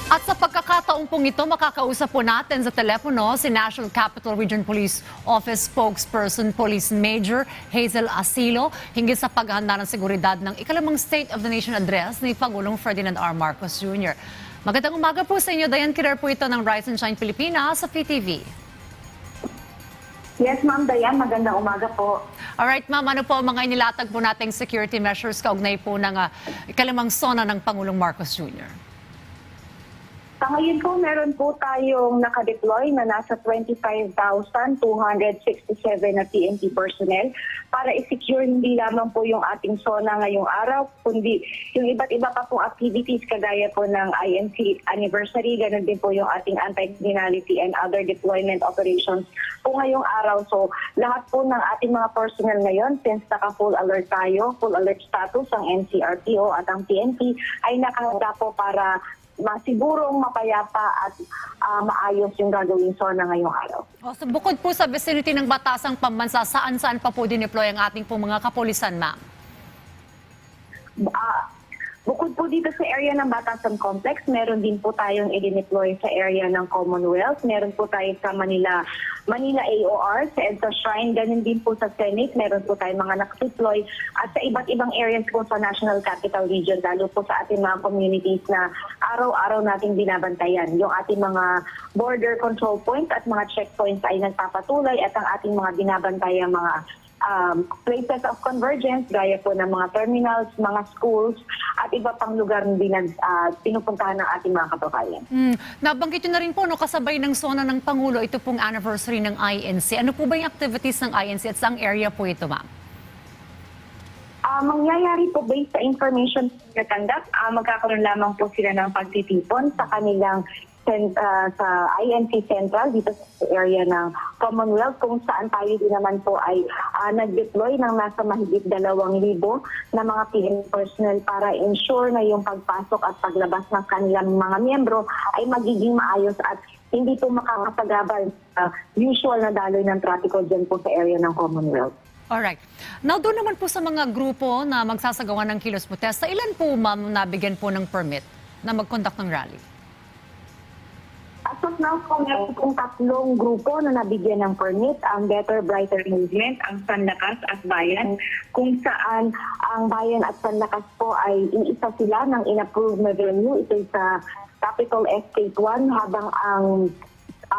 At sa pagkakataong pong ito, makakausap po natin sa telepono si National Capital Region Police Office Spokesperson Police Major Hazel Asilo hinggil sa paghahanda ng seguridad ng ikalimang State of the Nation Address ni Pangulong Ferdinand R. Marcos Jr. Magandang umaga po sa inyo. Diane Kirer po ito ng Rise and Shine Pilipinas sa PTV. Yes, Ma'am Diane. Magandang umaga po. Alright, Ma'am. Ano po ang mga inilatag po nating security measures kaugnay po ng ikalimang SONA ng Pangulong Marcos Jr.? Sa ngayon po, meron po tayong nakadeploy na nasa 25,267 na PNP personnel para i-secure hindi lamang po yung ating SONA ngayong araw, kundi yung iba't iba pa pong activities kagaya po ng INC anniversary, ganun din po yung ating anti-criminality and other deployment operations po ngayong araw. So lahat po ng ating mga personnel ngayon, since naka-full alert tayo, full alert status ang NCRPO at ang PNP ay nakahanda po para masigurong mapayapa at maayos yung gagawin SONA ngayong araw. So bukod po sa vicinity ng Batasang Pambansa, saan-saan pa po dineploy ang ating po mga kapulisan, Ma'am? Bukod po dito sa area ng Batasan Complex, meron din po tayong i-deploy sa area ng Commonwealth. Meron po tayo sa Manila AOR, sa EDSA Shrine, ganun din po sa Senate. Meron po tayong mga nakadeploy at sa iba't ibang areas po sa National Capital Region, lalo po sa ating mga communities na araw-araw nating binabantayan. Yung ating mga border control points at mga checkpoints ay nagpapatuloy at ang ating mga binabantayan mga places of convergence, gaya po ng mga terminals, mga schools, at iba pang lugar na pinupuntahan ng ating mga kababayan. Nabanggit nyo na rin po, no, kasabay ng SONA ng Pangulo, ito pong anniversary ng INC. Ano po ba yung activities ng INC at saang area po ito, Ma'am? Mangyayari po based sa information na tanggap, magkakaroon lamang po sila ng pagtitipon sa kanilang sa INC Central dito sa area ng Commonwealth, kung saan tayo din naman po ay nag-deploy ng nasa mahigit 2,000 na mga PNP personnel para ensure na yung pagpasok at paglabas ng kanilang mga miyembro ay magiging maayos at hindi po makakapagabal usual na daloy ng trapiko dyan po sa area ng Commonwealth. Alright. Now, doon naman po sa mga grupo na magsasagawa ng kilos protesta, ilan po, Ma'am, nabigyan po ng permit na mag-conduct ng rally? As of now, meron pong 3 grupo na nabigyan ng permit, ang Better Brighter Movement, ang Sanlakas at Bayan, kung saan ang Bayan at Sanlakas po ay iisa sila ng in-approved na venue. Ito sa Capital Estate 1, habang ang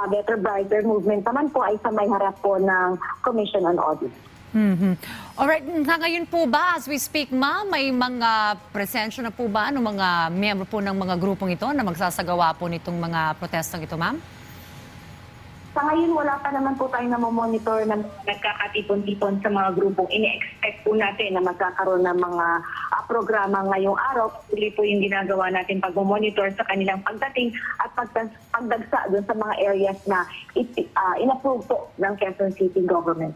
Better Brighter Movement naman po ay sa may harap po ng Commission on Audit. Alright, ngayon po ba, as we speak, Ma'am, may mga presensya na po ba ng mga miyembro po ng mga grupong ito na magsasagawa po nitong mga protestang ito, Ma'am? Sa ngayon, wala pa naman po tayo monitor na nagkakatipon-tipon sa mga grupong. Ini-expect po natin na magkakaroon ng mga programa ngayong araw. Tuloy po yung ginagawa natin pag-monitor sa kanilang pagdating at pagdagsa doon sa mga areas na in-approve po ng Quezon City Government.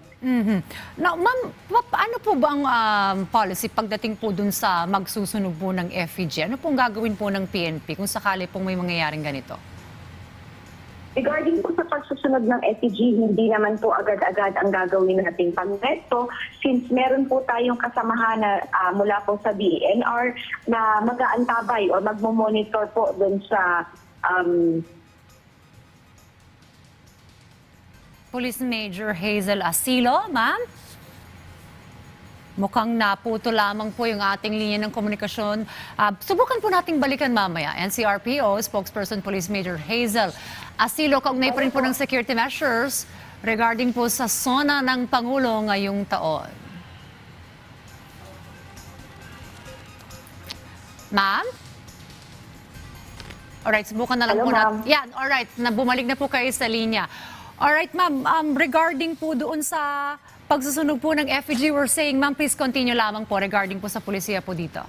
Now, Ma'am, ano po ba ang policy pagdating po dun sa magsusunog po ng FEG? Ano pong gagawin po ng PNP kung sakali pong may mangyayaring ganito? Regarding po sa pagsusunod ng FEG, hindi naman po agad-agad ang gagawin nating pagresto, since meron po tayong kasamahan na mula po sa DENR na mag-aantabay o magmo-monitor po dun sa Police Major Hazel Asilo, Ma'am? Mukhang naputo lamang po yung ating linya ng komunikasyon. Subukan po nating balikan mamaya. NCRPO Spokesperson Police Major Hazel Asilo, kaugnay pa rin po ng security measures regarding po sa SONA ng Pangulo ngayong taon. Ma'am? Alright, subukan na lang Hello, po natin. ma'am. Yan, alright. Bumalik na po kayo sa linya. Alright, Ma'am. Regarding po doon sa pagsusunog po ng FEG, we're saying, Ma'am, please continue lamang po regarding po sa polisiya po dito.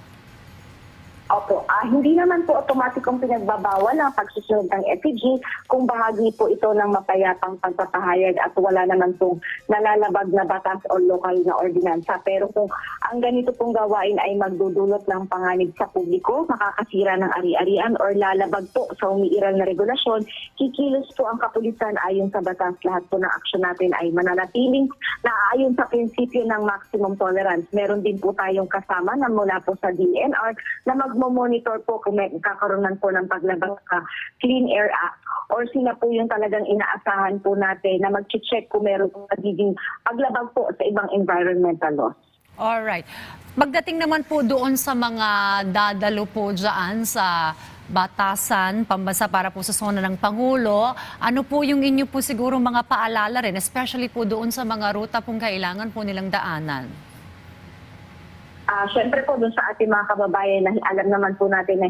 Opo, hindi naman po automatikong pinagbabawal ang pagsusunod ng FEG kung bahagi po ito ng mapayapang pagpapahayag at wala naman pong nalalabag na batas o lokal na ordinansa. Pero kung ang ganito pong gawain ay magdudulot ng panganib sa publiko, makakasira ng ari-arian or lalabag po sa umiiral na regulasyon, kikilos po ang kapulisan ayon sa batas. Lahat po ng aksyon natin ay mananatiling na ayon sa prinsipyo ng maximum tolerance. Meron din po tayong kasama na mula po sa DNR na magmo-monitor po kung may kakaroon po ng paglabag sa Clean Air Act or sila po yung talagang inaasahan po natin na mag-check kung meron pong magiging paglabag po sa ibang environmental laws. Alright. Pagdating naman po doon sa mga dadalo po dyan sa batasan, pambasa para po sa zona ng Pangulo, ano po yung inyo po siguro mga paalala rin, especially po doon sa mga ruta pong kailangan po nilang daanan? Siyempre po doon sa ating mga kababayan na alam naman po natin na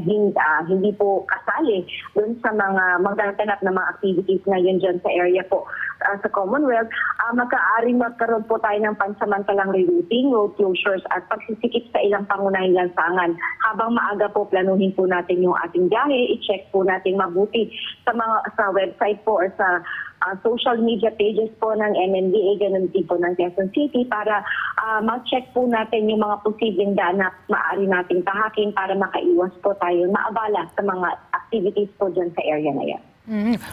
hindi po kasali doon sa mga magaganap na mga activities ngayon dyan sa area po sa Commonwealth, magkaaring magkaroon po tayo ng pansamantalang rerouting, road closures at pagsisikip sa ilang pangunahing lansangan. Habang maaga po planuhin po natin yung ating biyahe, i-check po natin mabuti sa website po or sa social media pages po ng MMDA, ganun din po ng Quezon City para mag-check po natin yung mga posibleng daan na maaari nating tahakin para makaiwas po tayo maabala sa mga activities po dyan sa area na yan.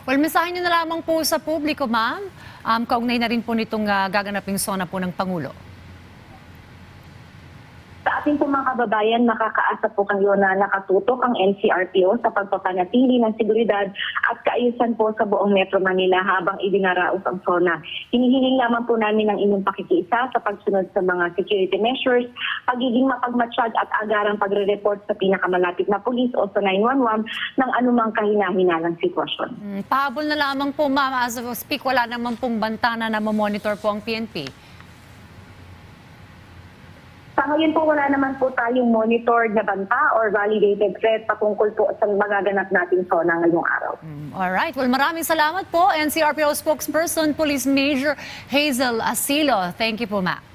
Well, mensahe nyo na lamang po sa publiko, ma'am. Kaugnay na rin po nitong gaganaping zona po ng Pangulo. Sa ating po mga kababayan, nakakaasa po kayo na nakatutok ang NCRPO sa pagpapanatili ng seguridad at kaayusan po sa buong Metro Manila habang idinaraos ang zona. Hinihiling lamang po namin ang inyong pakikiisa sa pagsunod sa mga security measures, pagiging mapagmatsyag at agarang pagre-report sa pinakamalapit na pulis o sa 911 ng anumang kahina-hinalang sitwasyon. Pahabol na lamang po, ma'am. As of speak, wala naman pong bantana na mamonitor po ang PNP. Sa ngayon po, wala naman po tayong monitored na banta or validated threat patungkol po sa magaganap nating zona ngayong araw. Alright. Well, maraming salamat po, NCRPO spokesperson, Police Major Hazel Asilo. Thank you po, ma'am.